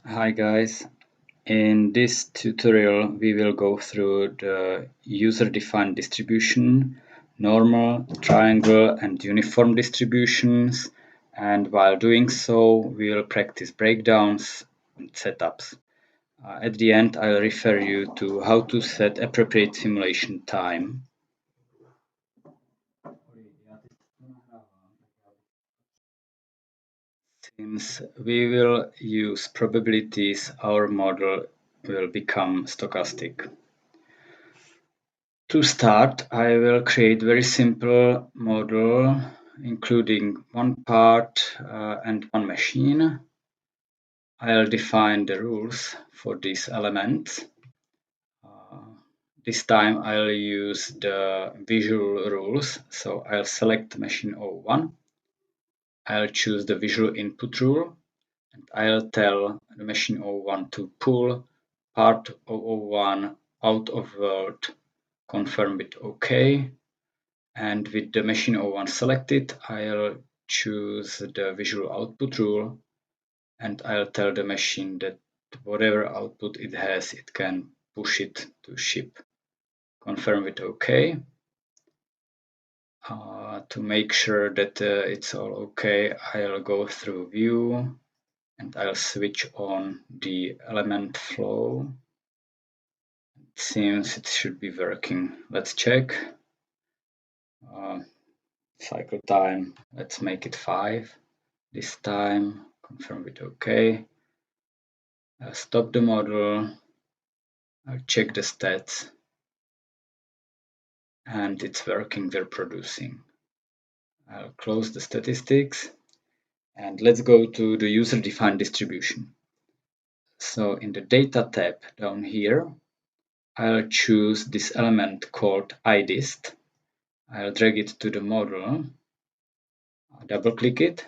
Hi guys, in this tutorial we will go through the user-defined distribution, normal, triangle and uniform distributions, and while doing so we will practice breakdowns and setups. At the end I'll refer you to how to set appropriate simulation time. Since we will use probabilities, our model will become stochastic. To start, I will create very simple model including one part and one machine. I'll define the rules for these elements. This time I'll use the visual rules. So I'll select machine 01. I'll choose the visual input rule and I'll tell the machine 01 to pull part 001 out of world, confirm with OK. And with the machine 01 selected, I'll choose the visual output rule and I'll tell the machine that whatever output it has, it can push it to ship. Confirm with OK. To make sure that it's all OK, I'll go through view and I'll switch on the element flow. It seems it should be working. Let's check. Cycle time, let's make it 5 this time. Confirm with OK. I'll stop the model. I'll check the stats. And it's working, we're producing. I'll close the statistics. And let's go to the user-defined distribution. So in the data tab down here, I'll choose this element called idist. I'll drag it to the model. I'll double click it.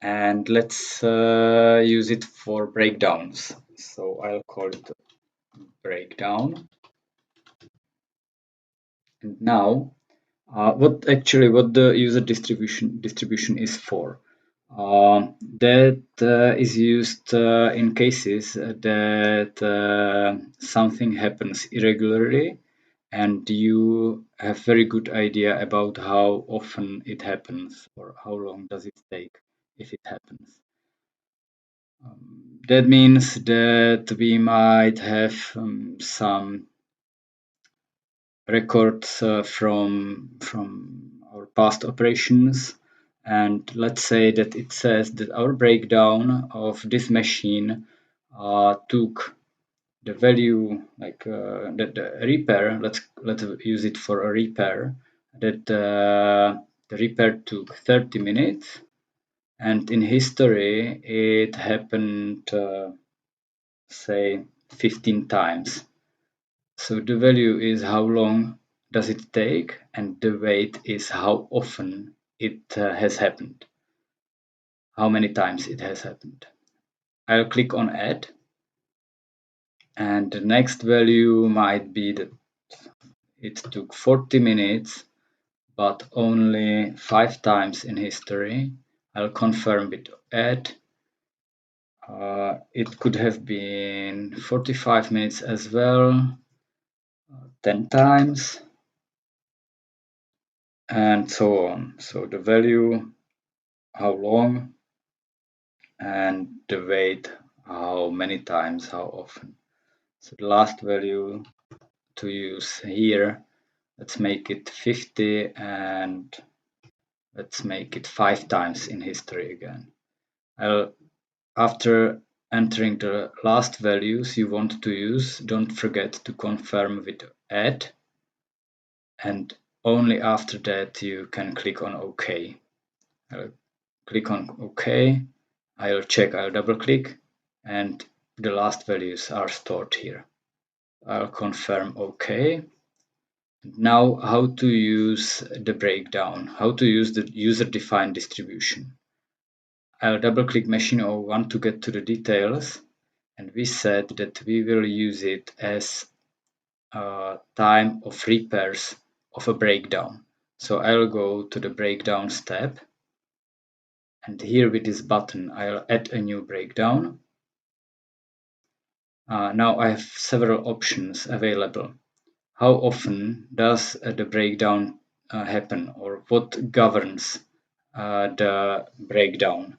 And let's use it for breakdowns. So I'll call it breakdown. And now, what the user distribution is for? That is used in cases that something happens irregularly, and you have very good idea about how often it happens or how long does it take if it happens. That means that we might have some records from our past operations, and let's say that it says that our breakdown of this machine took the value like the repair. Let's use it for a repair. That the repair took 30 minutes, and in history it happened say 15 times. So the value is how long does it take, and the weight is how often it has happened, how many times it has happened. I'll click on add, and the next value might be that it took 40 minutes, but only 5 times in history. I'll confirm with add. It could have been 45 minutes as well, 10 times, and so on. So the value, how long, and the weight, how many times, how often. So the last value to use here, let's make it 50 and let's make it 5 times in history again. After entering the last values you want to use, don't forget to confirm with add, and only after that you can click on OK. I'll click on OK. I'll double click, and the last values are stored here. I'll confirm OK. Now how to use the breakdown, how to use the user-defined distribution. I'll double click machine 01 to get to the details, and we said that we will use it as time of repairs of a breakdown. So I'll go to the breakdowns tab, and here with this button I'll add a new breakdown. Now I have several options available. How often does the breakdown happen, or what governs the breakdown?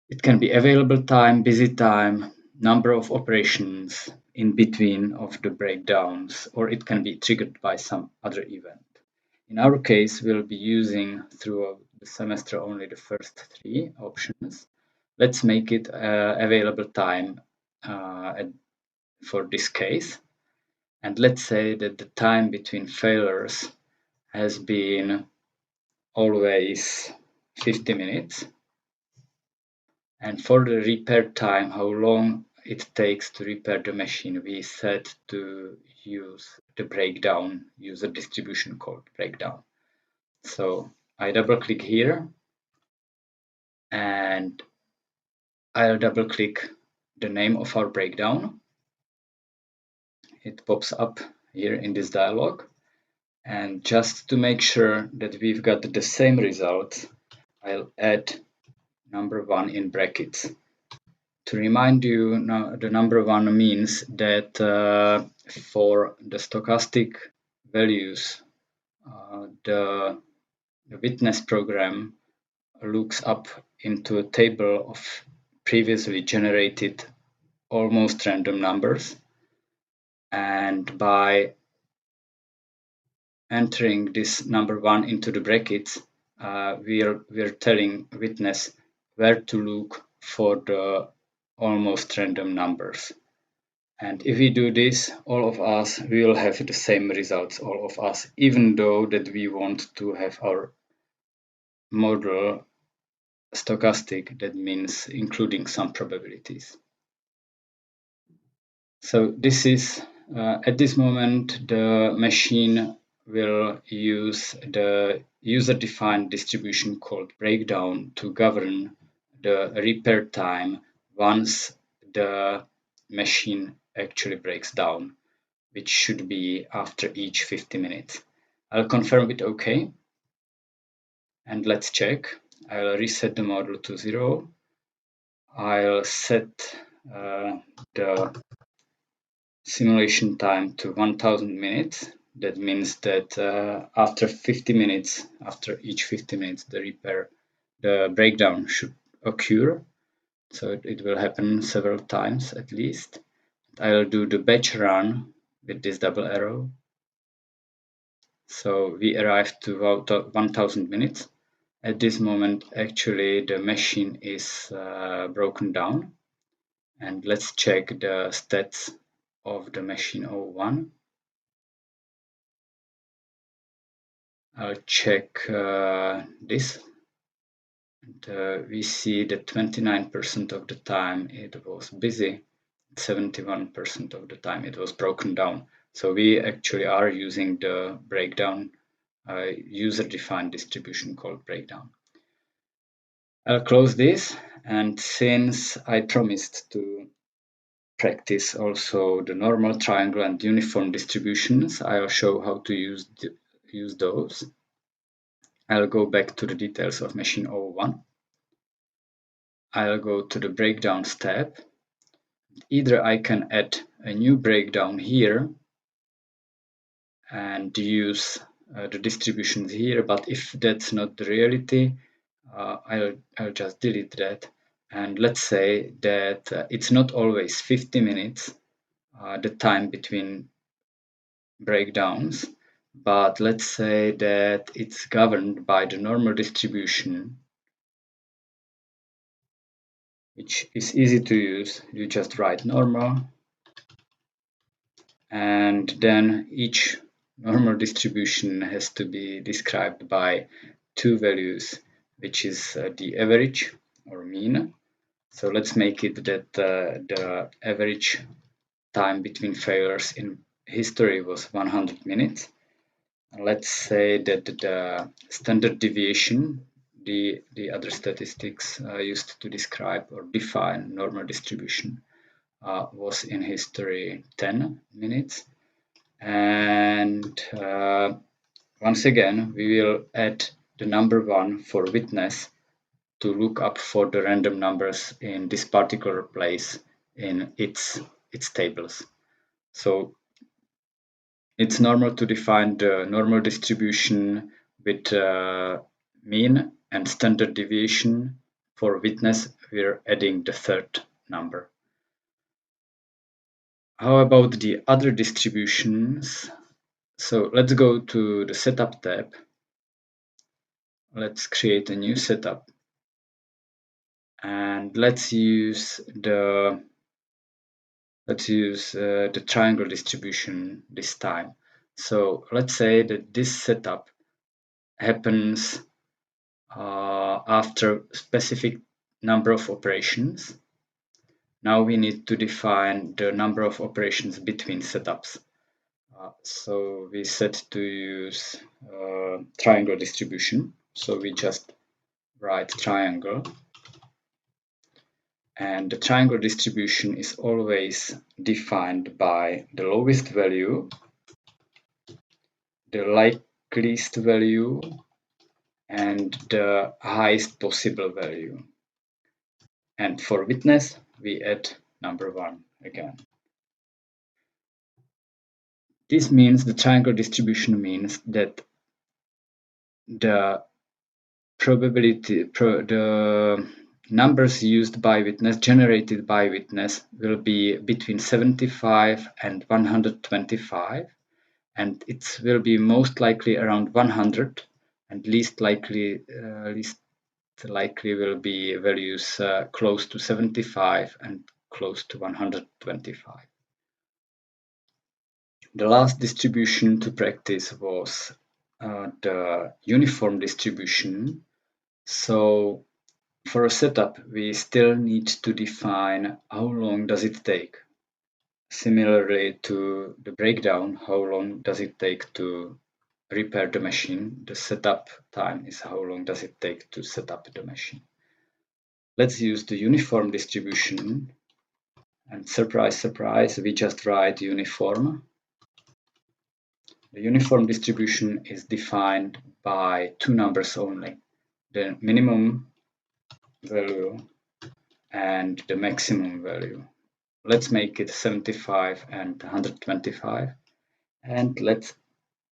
It can be available time, busy time, number of operations in between of the breakdowns, or it can be triggered by some other event. In our case, we'll be using throughout the semester only the first three options. Let's make it available time for this case. And let's say that the time between failures has been always 50 minutes. And for the repair time, how long it takes to repair the machine, we set to use the breakdown, user distribution called breakdown. So I double click here and I'll double click the name of our breakdown. It pops up here in this dialog. And just to make sure that we've got the same result, I'll add number 1 in brackets. To remind you, the number 1 means that for the stochastic values, the witness program looks up into a table of previously generated almost random numbers, and by entering this number 1 into the brackets, we're telling witness where to look for the almost random numbers. And if we do this, all of us will have the same results, all of us, even though that we want to have our model stochastic, that means including some probabilities. So this is, at this moment, the machine will use the user-defined distribution called breakdown to govern the repair time once the machine actually breaks down, which should be after each 50 minutes. I'll confirm it OK. And let's check. I'll reset the model to 0. I'll set the simulation time to 1000 minutes. That means that after 50 minutes, after each 50 minutes, the breakdown should occur. So it will happen several times at least. I'll do the batch run with this double arrow. So we arrived to about 1000 minutes. At this moment, actually, the machine is broken down. And let's check the stats of the machine 01. I'll check this. And we see that 29% of the time it was busy, 71% of the time it was broken down. So we actually are using the breakdown user-defined distribution called breakdown. I'll close this, and since I promised to practice also the normal, triangle, and uniform distributions, I'll show how to use those. I'll go back to the details of machine 01. I'll go to the breakdowns tab. Either I can add a new breakdown here and use the distributions here, but if that's not the reality, I'll just delete that. And let's say that it's not always 50 minutes, the time between breakdowns, but let's say that it's governed by the normal distribution, which is easy to use. You just write normal, and then each normal distribution has to be described by two values, which is the average or mean. So let's make it that the average time between failures in history was 100 minutes. Let's say that the standard deviation, the other statistics used to describe or define normal distribution, was in history 10 minutes. And once again, we will add the number 1 for witness to look up for the random numbers in this particular place in its its tables. So it's normal to define the normal distribution with mean and standard deviation. For witness, we're adding the third number. How about the other distributions? So let's go to the setup tab. Let's create a new setup. And let's use the triangle distribution this time. So let's say that this setup happens after specific number of operations. Now we need to define the number of operations between setups. So we set to use triangle distribution. So we just write triangle. And the triangle distribution is always defined by the lowest value, the likeliest value, and the highest possible value. And for witness, we add number 1 again. This means the triangle distribution means that the probability, the numbers used by witness, generated by witness, will be between 75 and 125, and it will be most likely around 100, and least likely will be values close to 75 and close to 125. The last distribution to practice was the uniform distribution. So for a setup, we still need to define how long does it take. Similarly to the breakdown, how long does it take to repair the machine? The setup time is how long does it take to set up the machine. Let's use the uniform distribution, and surprise, surprise, we just write uniform. The uniform distribution is defined by two numbers only, the minimum value and the maximum value. Let's make it 75 and 125, and let's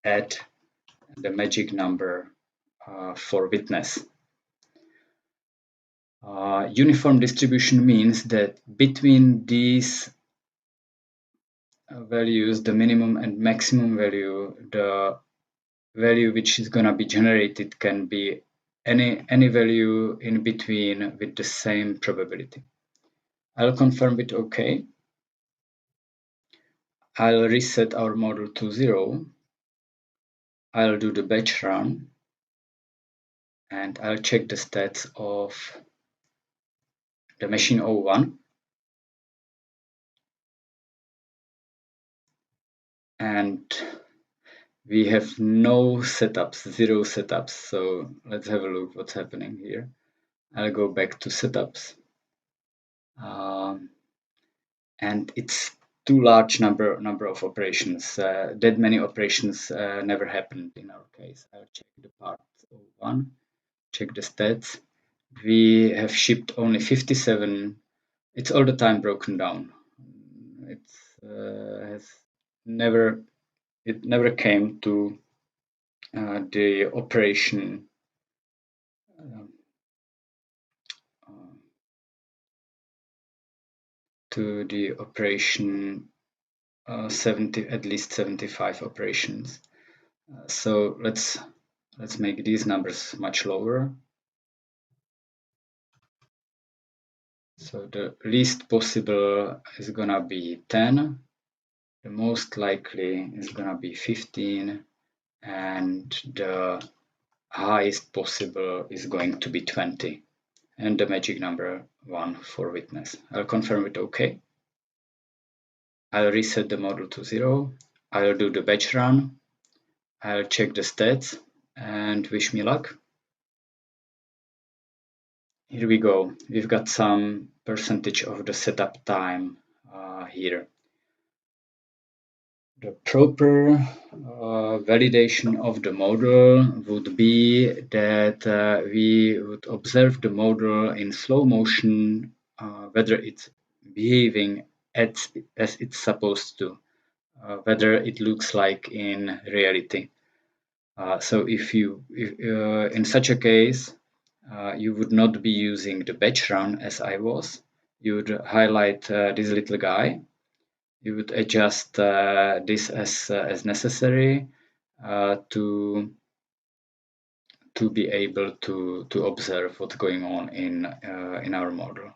add the magic number for witness. Uniform distribution means that between these values, the minimum and maximum value, the value which is going to be generated can be any value in between with the same probability. I'll confirm with OK. I'll reset our model to 0. I'll do the batch run, and I'll check the stats of the machine 01. And we have no setups, 0 setups. So let's have a look what's happening here. I'll go back to setups. And it's too large number of operations. That many operations never happened in our case. I'll check the part 01, check the stats. We have shipped only 57. It's all the time broken down. It never came to the operation at least 75 operations. So let's make these numbers much lower. So the least possible is gonna be 10. The most likely is gonna be 15, and the highest possible is going to be 20, and the magic number 1 for witness. I'll confirm it OK. I'll reset the model to 0. I'll do the batch run. I'll check the stats and wish me luck. Here we go. We've got some percentage of the setup time here. The proper validation of the model would be that we would observe the model in slow motion, whether it's behaving as it's supposed to, whether it looks like in reality. So if in such a case, you would not be using the batch run as I was. You would highlight this little guy. You would adjust this as necessary to be able to observe what's going on in our model.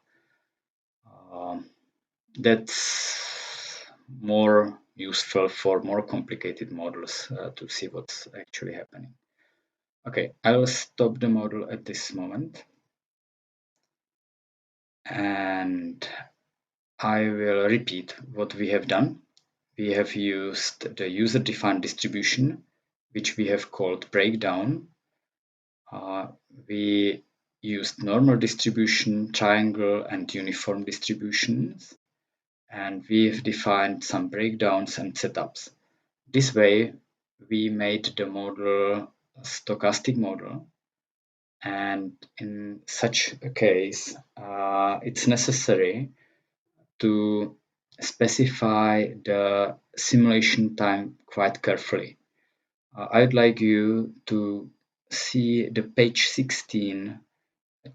That's more useful for more complicated models to see what's actually happening. Okay, I will stop the model at this moment and I will repeat what we have done. We have used the user-defined distribution, which we have called breakdown. We used normal distribution, triangle, and uniform distributions, and we've defined some breakdowns and setups. This way, we made the model a stochastic model, and in such a case, it's necessary to specify the simulation time quite carefully. I'd like you to see the page 16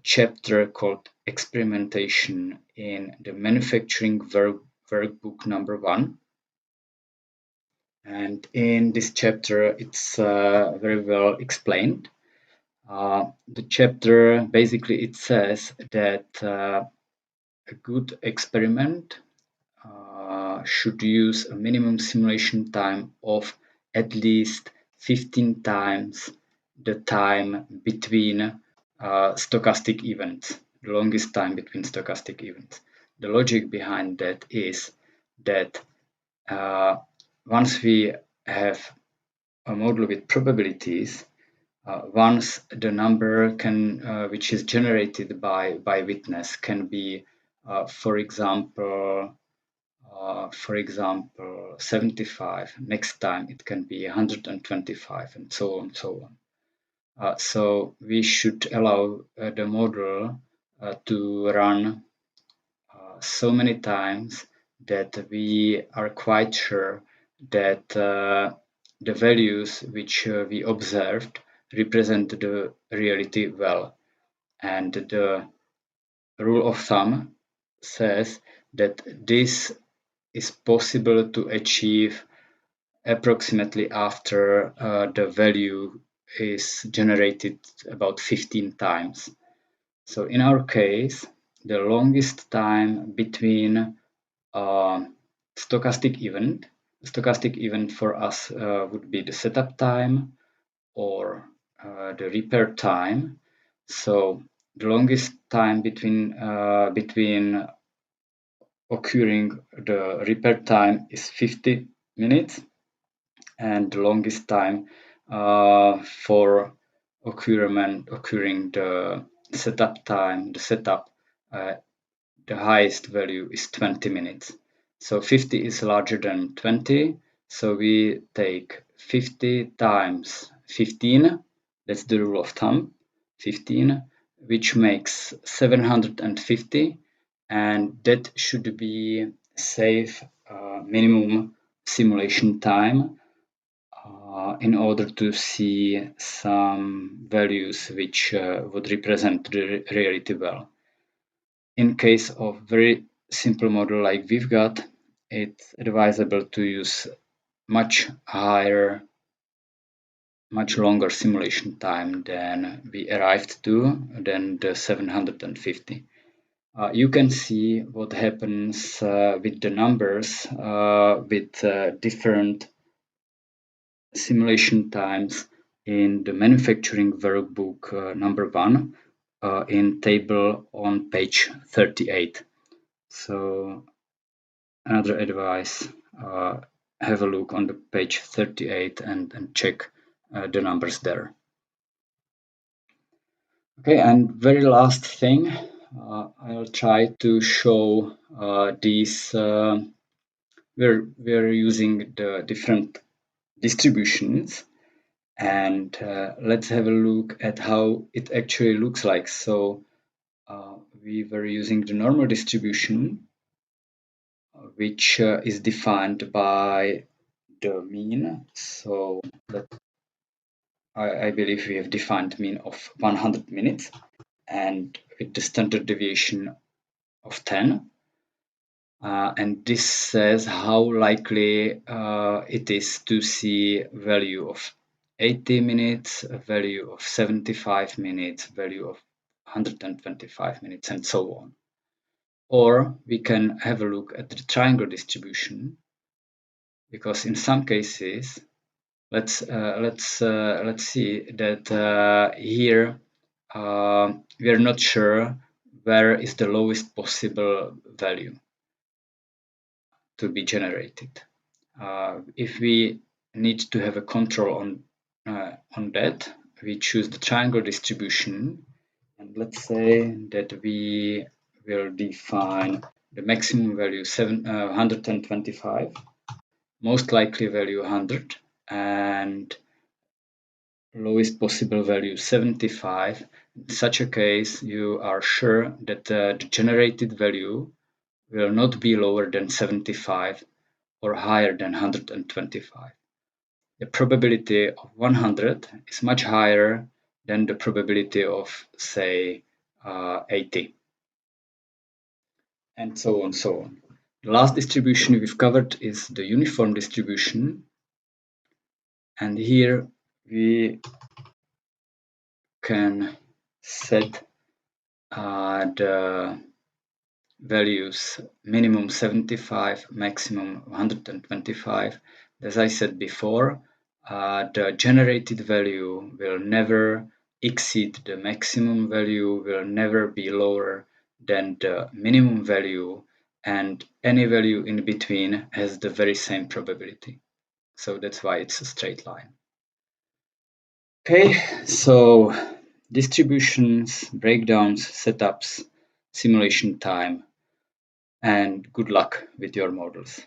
chapter called Experimentation in the Manufacturing Workbook number 1. And in this chapter, it's very well explained. The chapter basically it says that a good experiment should use a minimum simulation time of at least 15 times the time between stochastic events, the longest time between stochastic events. The logic behind that is that once we have a model with probabilities, once the number which is generated by witness can be, for example, 75. Next time it can be 125, and so on, so on. So we should allow the model to run so many times that we are quite sure that the values which we observed represent the reality well. And the rule of thumb says that this is possible to achieve approximately after the value is generated about 15 times. So in our case, the longest time between stochastic event for us would be the setup time or the repair time. So the longest time between occurring the repair time is 50 minutes, and the longest time for occurring the setup time, the highest value is 20 minutes. So 50 is larger than 20, so we take 50 times 15, that's the rule of thumb, 15, which makes 750, and that should be safe minimum simulation time in order to see some values which would represent the reality well. In case of very simple model like we've got, it's advisable to use much higher, much longer simulation time than we arrived to, than the 750. You can see what happens with the numbers with different simulation times in the manufacturing workbook number 1 in table on page 38. So another advice, have a look on the page 38 and check the numbers there. Okay, and very last thing, I'll try to show these, we're using the different distributions, and let's have a look at how it actually looks like. So we were using the normal distribution, which is defined by the mean. So I believe we have defined mean of 100 minutes and with the standard deviation of 10. And this says how likely it is to see value of 80 minutes, a value of 75 minutes, value of 125 minutes, and so on. Or we can have a look at the triangle distribution, because in some cases, let's see that here we are not sure where is the lowest possible value to be generated. If we need to have a control on that, we choose the triangle distribution, and let's say that we will define the maximum value 125, most likely value 100, and lowest possible value 75. In such a case, you are sure that the generated value will not be lower than 75 or higher than 125. The probability of 100 is much higher than the probability of, say, 80. And so on, so on. The last distribution we've covered is the uniform distribution. And here we can set the values minimum 75, maximum 125. As I said before, the generated value will never exceed the maximum value, will never be lower than the minimum value, and any value in between has the very same probability. So that's why it's a straight line. Okay, so distributions, breakdowns, setups, simulation time, and good luck with your models.